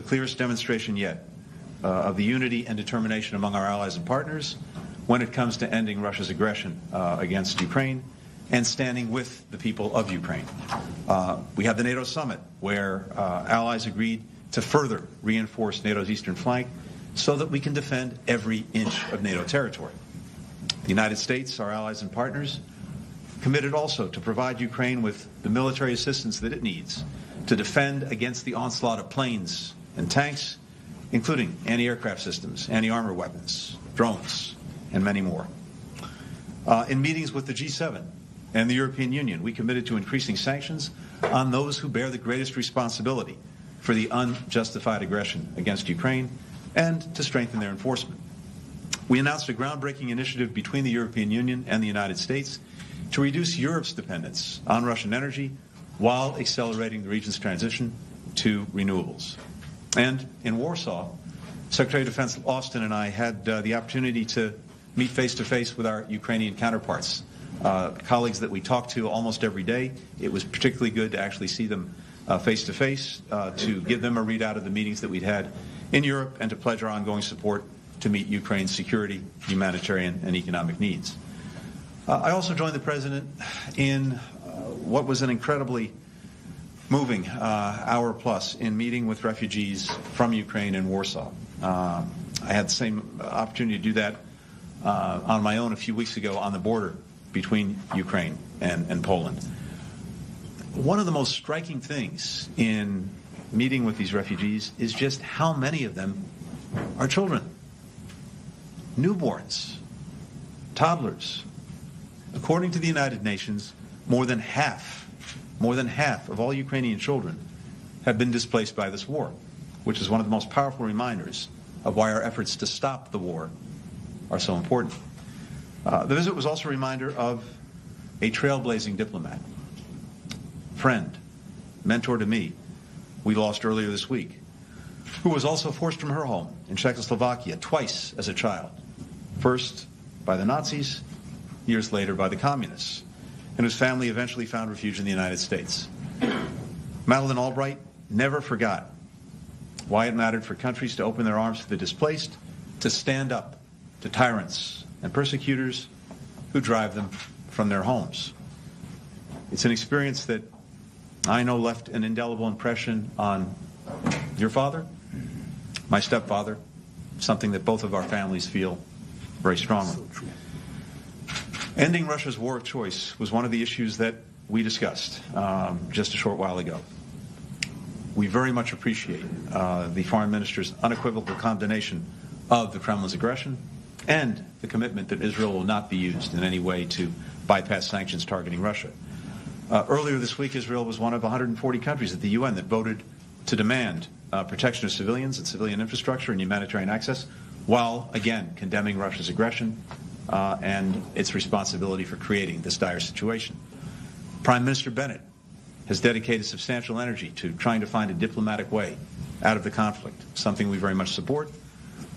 clearest demonstration yet of the unity and determination among our allies and partners when it comes to ending Russia's aggression against Ukraine and standing with the people of Ukraine. We have the NATO summit where allies agreed to further reinforce NATO's eastern flank so that we can defend every inch of NATO territory. The United States, our allies and partners, committed also to provide Ukraine with the military assistance that it needs to defend against the onslaught of planes and tanks, including anti-aircraft systems, anti-armor weapons, drones, and many more. In meetings with the G7 and the European Union, we committed to increasing sanctions on those who bear the greatest responsibility for the unjustified aggression against Ukraine and to strengthen their enforcement. We announced a groundbreaking initiative between the European Union and the United States to reduce Europe's dependence on Russian energy while accelerating the region's transition to renewables. And in Warsaw, Secretary of Defense Austin and I had the opportunity to meet face-to-face with our Ukrainian counterparts, colleagues that we talk to almost every day. It was particularly good to actually see them face-to-face, to give them a readout of the meetings that we'd had in Europe and to pledge our ongoing support to meet Ukraine's security, humanitarian, and economic needs. I also joined the President in what was an incredibly moving hour plus in meeting with refugees from Ukraine in Warsaw. I had the same opportunity to do that on my own a few weeks ago on the border between Ukraine and Poland. One of the most striking things in meeting with these refugees is just how many of them are children, newborns, toddlers. According to the United Nations, more than half of all Ukrainian children have been displaced by this war, which is one of the most powerful reminders of why our efforts to stop the war are so important. The visit was also a reminder of a trailblazing diplomat, friend, mentor to me, we lost earlier this week, who was also forced from her home in Czechoslovakia twice as a child, first by the Nazis, years later by the communists, and whose family eventually found refuge in the United States. Madeleine Albright never forgot why it mattered for countries to open their arms to the displaced, to stand up to tyrants and persecutors who drive them from their homes. It's an experience that I know left an indelible impression on your father, my stepfather, something that both of our families feel very strongly. Ending Russia's war of choice was one of the issues that we discussed just a short while ago. We very much appreciate the Foreign Minister's unequivocal condemnation of the Kremlin's aggression and the commitment that Israel will not be used in any way to bypass sanctions targeting Russia. Earlier this week, Israel was one of 140 countries at the UN that voted to demand protection of civilians and civilian infrastructure and humanitarian access, while, again, condemning Russia's aggression and its responsibility for creating this dire situation. Prime Minister Bennett has dedicated substantial energy to trying to find a diplomatic way out of the conflict, something we very much support,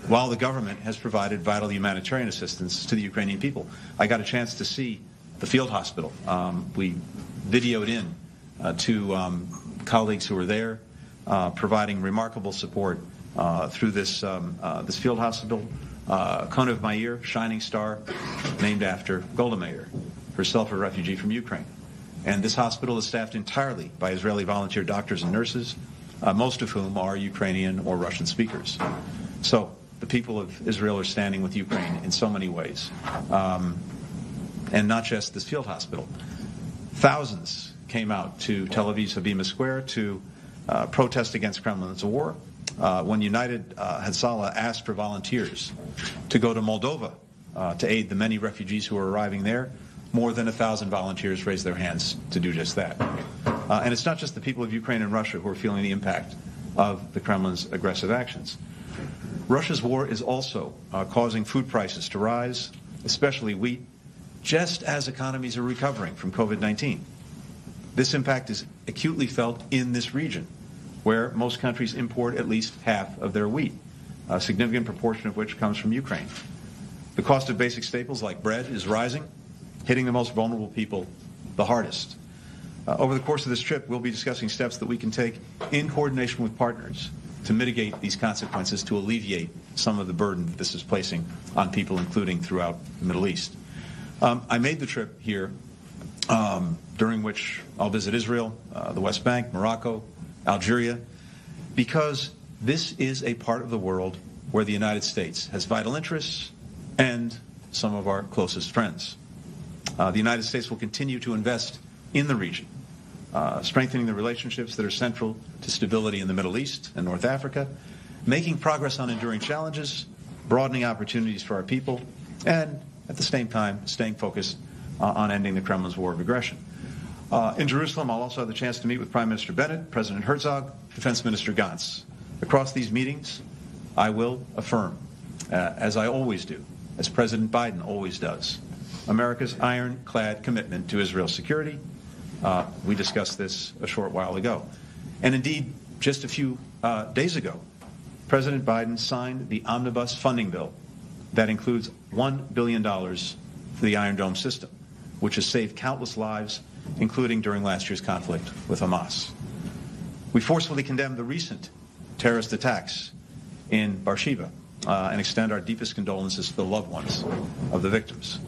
while the government has provided vital humanitarian assistance to the Ukrainian people. I got a chance to see the field hospital. We videoed in to colleagues who were there, providing remarkable support through this field hospital. Konev Meir, Shining Star, named after Golda Meir, herself a refugee from Ukraine. And this hospital is staffed entirely by Israeli volunteer doctors and nurses, most of whom are Ukrainian or Russian speakers. So the people of Israel are standing with Ukraine in so many ways. And not just this field hospital. Thousands came out to Tel Aviv's Habima Square to protest against Kremlin's war. When United Hatzalah asked for volunteers to go to Moldova to aid the many refugees who are arriving there, more than 1,000 volunteers raised their hands to do just that. And it's not just the people of Ukraine and Russia who are feeling the impact of the Kremlin's aggressive actions. Russia's war is also causing food prices to rise, especially wheat, just as economies are recovering from COVID-19. This impact is acutely felt in this region, where most countries import at least half of their wheat, a significant proportion of which comes from Ukraine. The cost of basic staples like bread is rising, hitting the most vulnerable people the hardest. Over the course of this trip, we'll be discussing steps that we can take in coordination with partners to mitigate these consequences, to alleviate some of the burden that this is placing on people, including throughout the Middle East. I made the trip here, during which I'll visit Israel, the West Bank, Morocco, Algeria, because this is a part of the world where the United States has vital interests and some of our closest friends. The United States will continue to invest in the region, strengthening the relationships that are central to stability in the Middle East and North Africa, making progress on enduring challenges, broadening opportunities for our people, and at the same time staying focused on ending the Kremlin's war of aggression. In Jerusalem, I'll also have the chance to meet with Prime Minister Bennett, President Herzog, Defense Minister Gantz. Across these meetings, I will affirm, as I always do, as President Biden always does, America's ironclad commitment to Israel's security. We discussed this a short while ago. And indeed, just a few days ago, President Biden signed the omnibus funding bill that includes $1 billion for the Iron Dome system, which has saved countless lives, including during last year's conflict with Hamas. We forcefully condemn the recent terrorist attacks in Beersheba and extend our deepest condolences to the loved ones of the victims.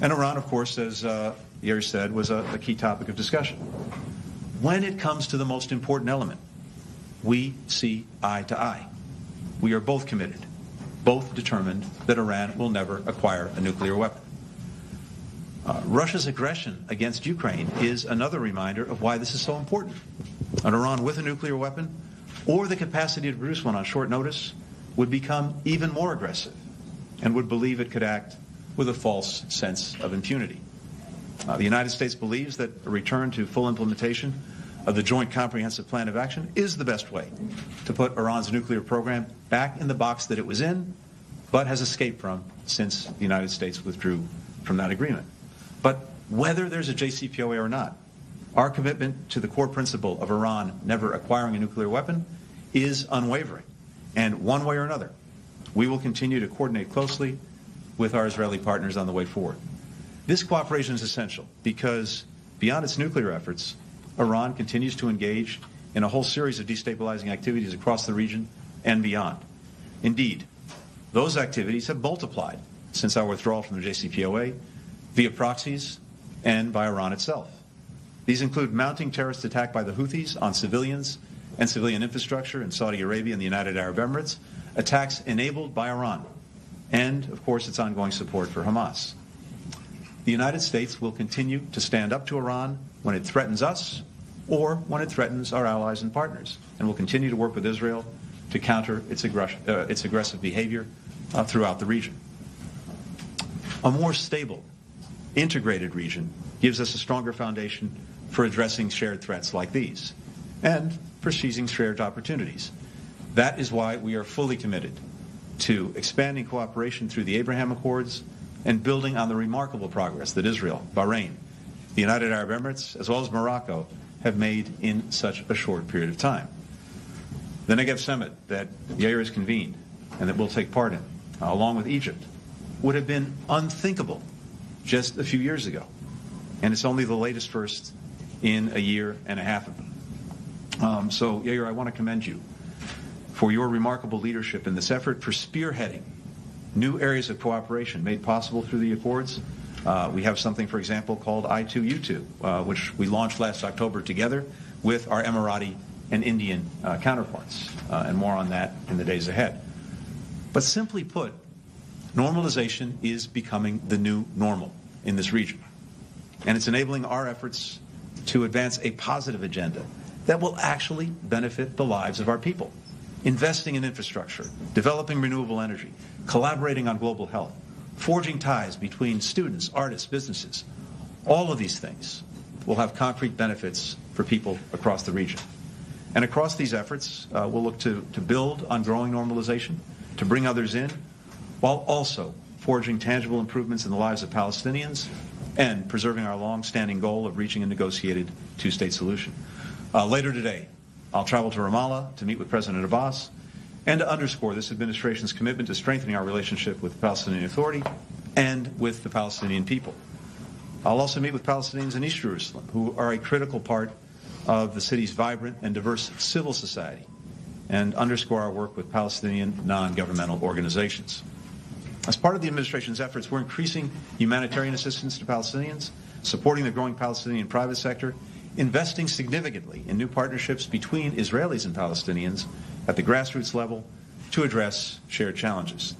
And Iran, of course, as Yair said, was a key topic of discussion. When it comes to the most important element, we see eye to eye. We are both committed, both determined that Iran will never acquire a nuclear weapon. Russia's aggression against Ukraine is another reminder of why this is so important. An Iran with a nuclear weapon, or the capacity to produce one on short notice, would become even more aggressive and would believe it could act with a false sense of impunity. The United States believes that a return to full implementation of the Joint Comprehensive Plan of Action is the best way to put Iran's nuclear program back in the box that it was in, but has escaped from since the United States withdrew from that agreement. But whether there's a JCPOA or not, our commitment to the core principle of Iran never acquiring a nuclear weapon is unwavering. And one way or another, we will continue to coordinate closely with our Israeli partners on the way forward. This cooperation is essential because beyond its nuclear efforts, Iran continues to engage in a whole series of destabilizing activities across the region and beyond. Indeed, those activities have multiplied since our withdrawal from the JCPOA via proxies and by Iran itself. These include mounting terrorist attack by the Houthis on civilians and civilian infrastructure in Saudi Arabia and the United Arab Emirates, attacks enabled by Iran, and, of course, its ongoing support for Hamas. The United States will continue to stand up to Iran when it threatens us or when it threatens our allies and partners, and will continue to work with Israel to counter its aggressive behavior throughout the region. A more stable, integrated region gives us a stronger foundation for addressing shared threats like these and for seizing shared opportunities. That is why we are fully committed to expanding cooperation through the Abraham Accords and building on the remarkable progress that Israel, Bahrain, the United Arab Emirates, as well as Morocco have made in such a short period of time. The Negev Summit that Yair has convened and that we'll take part in, along with Egypt, would have been unthinkable just a few years ago. And it's only the latest first in a year and a half of them. So, Yair, I want to commend you for your remarkable leadership in this effort, for spearheading new areas of cooperation made possible through the Accords. We have something, for example, called I2U2, which we launched last October together with our Emirati and Indian counterparts, and more on that in the days ahead. But simply put, normalization is becoming the new normal in this region, and it's enabling our efforts to advance a positive agenda that will actually benefit the lives of our people. Investing in infrastructure, developing renewable energy, collaborating on global health, forging ties between students, artists, businesses. All of these things will have concrete benefits for people across the region. And across these efforts, we'll look to build on growing normalization, to bring others in, while also forging tangible improvements in the lives of Palestinians and preserving our long-standing goal of reaching a negotiated two-state solution. Later today, I'll travel to Ramallah to meet with President Abbas and to underscore this administration's commitment to strengthening our relationship with the Palestinian Authority and with the Palestinian people. I'll also meet with Palestinians in East Jerusalem, who are a critical part of the city's vibrant and diverse civil society, and underscore our work with Palestinian non-governmental organizations. As part of the administration's efforts, we're increasing humanitarian assistance to Palestinians, supporting the growing Palestinian private sector, investing significantly in new partnerships between Israelis and Palestinians at the grassroots level to address shared challenges.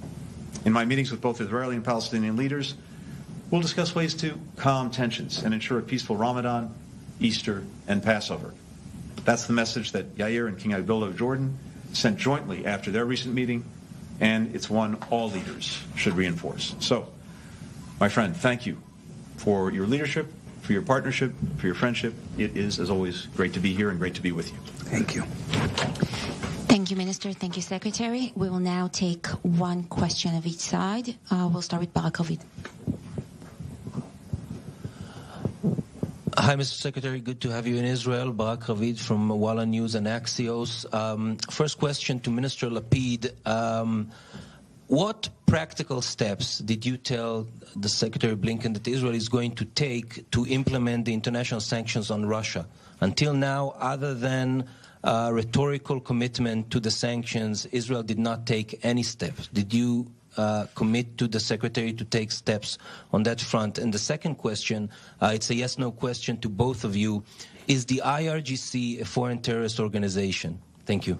In my meetings with both Israeli and Palestinian leaders, we'll discuss ways to calm tensions and ensure a peaceful Ramadan, Easter, and Passover. That's the message that Yair and King Abdullah of Jordan sent jointly after their recent meeting, and it's one all leaders should reinforce. So, my friend, thank you for your leadership, for your partnership, for your friendship. It is, as always, great to be here and great to be with you. Thank you. Thank you, Minister. Thank you, Secretary. We will now take one question of each side. We'll start with Barak Ovid. Hi, Mr. Secretary. Good to have you in Israel. Barak Ravid from Walla News and Axios. First question to Minister Lapid. What practical steps did you tell the Secretary Blinken that Israel is going to take to implement the international sanctions on Russia? Until now, other than rhetorical commitment to the sanctions, Israel did not take any steps. Did you commit to the Secretary to take steps on that front? And the second question, it's a yes-no question to both of you. Is the IRGC a foreign terrorist organization? Thank you.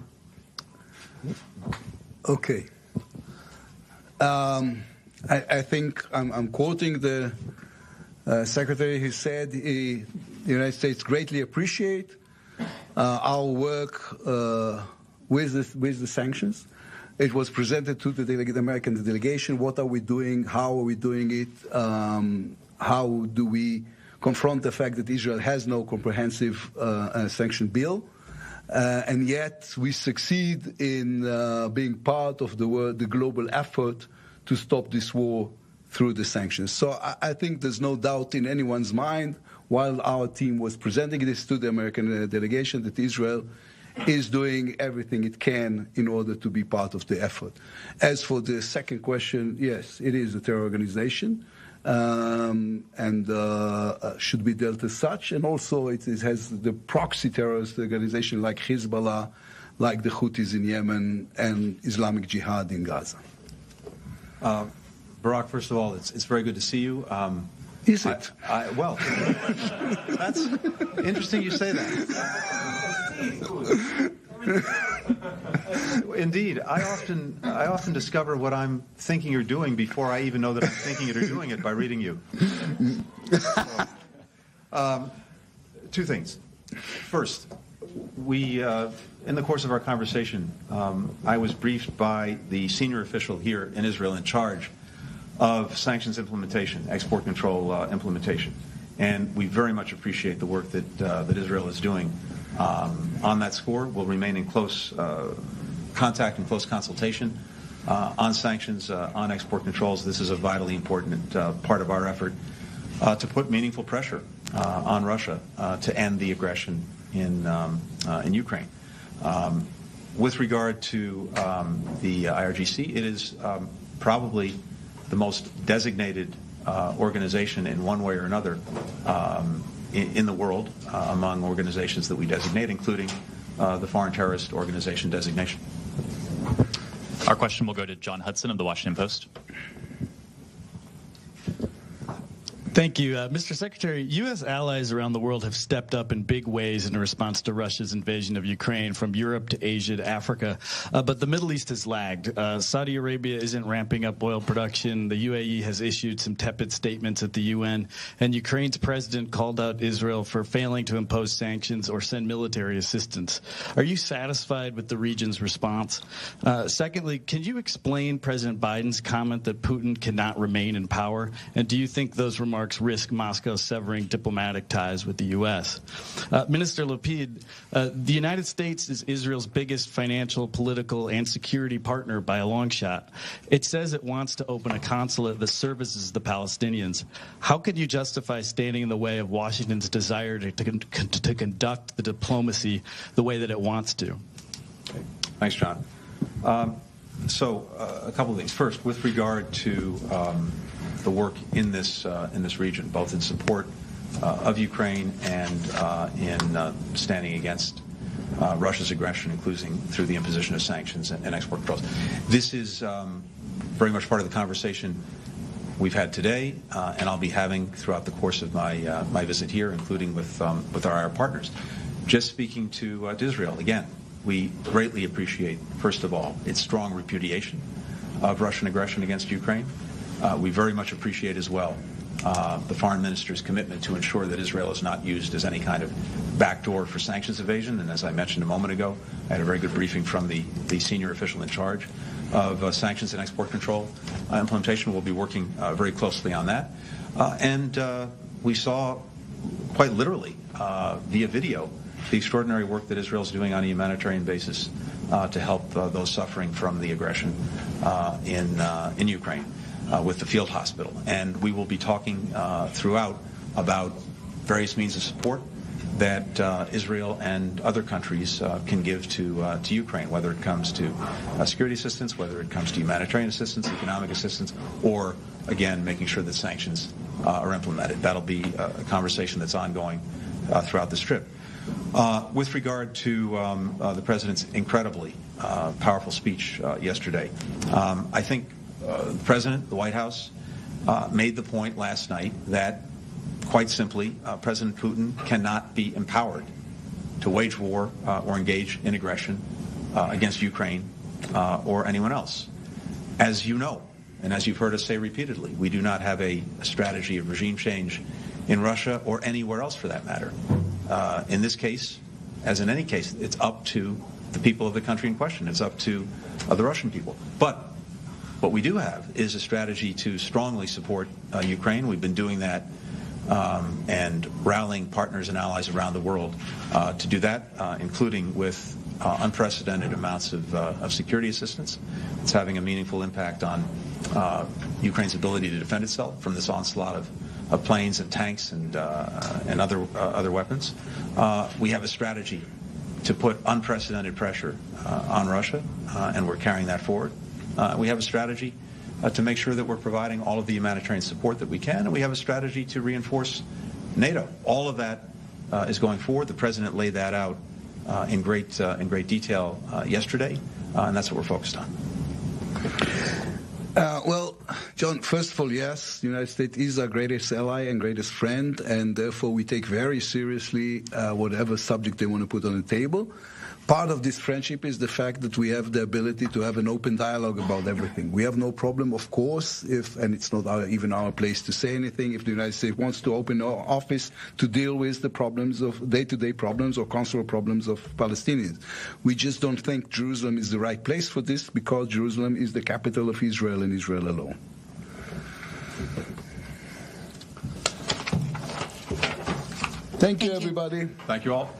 Okay. I think I'm quoting the Secretary who said the United States greatly appreciate our work with the sanctions. It was presented to the American delegation. What are we doing? How are we doing it? How do we confront the fact that Israel has no comprehensive sanction bill? And yet we succeed in being part of the global effort to stop this war through the sanctions. So I think there's no doubt in anyone's mind, while our team was presenting this to the American delegation, that Israel is doing everything it can in order to be part of the effort. As for the second question, yes, it is a terror organization, and should be dealt as such. And also it has the proxy terrorist organization like Hezbollah, like the Houthis in Yemen, and Islamic Jihad in Gaza. Barak, first of all, it's very good to see you. Is it? Well, that's interesting you say that. Indeed, I often discover what I'm thinking or doing before I even know that I'm thinking it or doing it by reading you. So, two things. First, we in the course of our conversation, I was briefed by the senior official here in Israel in charge of sanctions implementation, export control implementation, and we very much appreciate the work that Israel is doing on that score. We'll remain in close contact and close consultation on sanctions, on export controls. This is a vitally important part of our effort to put meaningful pressure on Russia to end the aggression in Ukraine. With regard to the IRGC, it is probably the most designated organization in one way or another in the world among organizations that we designate, including the Foreign Terrorist Organization designation. Our question will go to John Hudson of the Washington Post. Thank you. Mr. Secretary, U.S. allies around the world have stepped up in big ways in response to Russia's invasion of Ukraine, from Europe to Asia to Africa. But the Middle East has lagged. Saudi Arabia isn't ramping up oil production. The UAE has issued some tepid statements at the UN. And Ukraine's president called out Israel for failing to impose sanctions or send military assistance. Are you satisfied with the region's response? Secondly, can you explain President Biden's comment that Putin cannot remain in power? And do you think those remarks risk Moscow severing diplomatic ties with the U.S.? Minister Lapid, the United States is Israel's biggest financial, political, and security partner by a long shot. It says it wants to open a consulate that services the Palestinians. How could you justify standing in the way of Washington's desire to conduct the diplomacy the way that it wants to? Okay. Thanks, John. So a couple of things. First, with regard to the work in this region, both in support of Ukraine and in standing against Russia's aggression, including through the imposition of sanctions and export controls. This is very much part of the conversation we've had today, and I'll be having throughout the course of my visit here, including with our Arab partners. Just speaking to Israel, again, we greatly appreciate, first of all, its strong repudiation of Russian aggression against Ukraine. We very much appreciate as well the foreign minister's commitment to ensure that Israel is not used as any kind of backdoor for sanctions evasion. And as I mentioned a moment ago, I had a very good briefing from the senior official in charge of sanctions and export control implementation. We'll be working very closely on that. And we saw quite literally via video the extraordinary work that Israel is doing on a humanitarian basis to help those suffering from the aggression in Ukraine with the field hospital. And we will be talking throughout about various means of support that Israel and other countries can give to Ukraine, whether it comes to security assistance, whether it comes to humanitarian assistance, economic assistance, or, again, making sure that sanctions are implemented. That'll be a conversation that's ongoing throughout this trip. With regard to the President's incredibly powerful speech yesterday, I think the President, the White House, made the point last night that, quite simply, President Putin cannot be empowered to wage war or engage in aggression against Ukraine or anyone else. As you know, and as you've heard us say repeatedly, we do not have a strategy of regime change in Russia or anywhere else for that matter. In this case, as in any case, it's up to the people of the country in question. It's up to the Russian people. But what we do have is a strategy to strongly support Ukraine. We've been doing that and rallying partners and allies around the world to do that, including with unprecedented amounts of security assistance. It's having a meaningful impact on Ukraine's ability to defend itself from this onslaught of planes and tanks and other weapons. We have a strategy to put unprecedented pressure on Russia, and we're carrying that forward. We have a strategy to make sure that we're providing all of the humanitarian support that we can, and we have a strategy to reinforce NATO. All of that is going forward. The President laid that out in great detail yesterday, and that's what we're focused on. Well, John, first of all, yes, the United States is our greatest ally and greatest friend, and therefore we take very seriously whatever subject they want to put on the table. Part of this friendship is the fact that we have the ability to have an open dialogue about everything. We have no problem, of course, and it's not even our place to say anything, if the United States wants to open our office to deal with the problems of day-to-day problems or consular problems of Palestinians. We just don't think Jerusalem is the right place for this because Jerusalem is the capital of Israel and Israel alone. Thank you, everybody. Thank you all.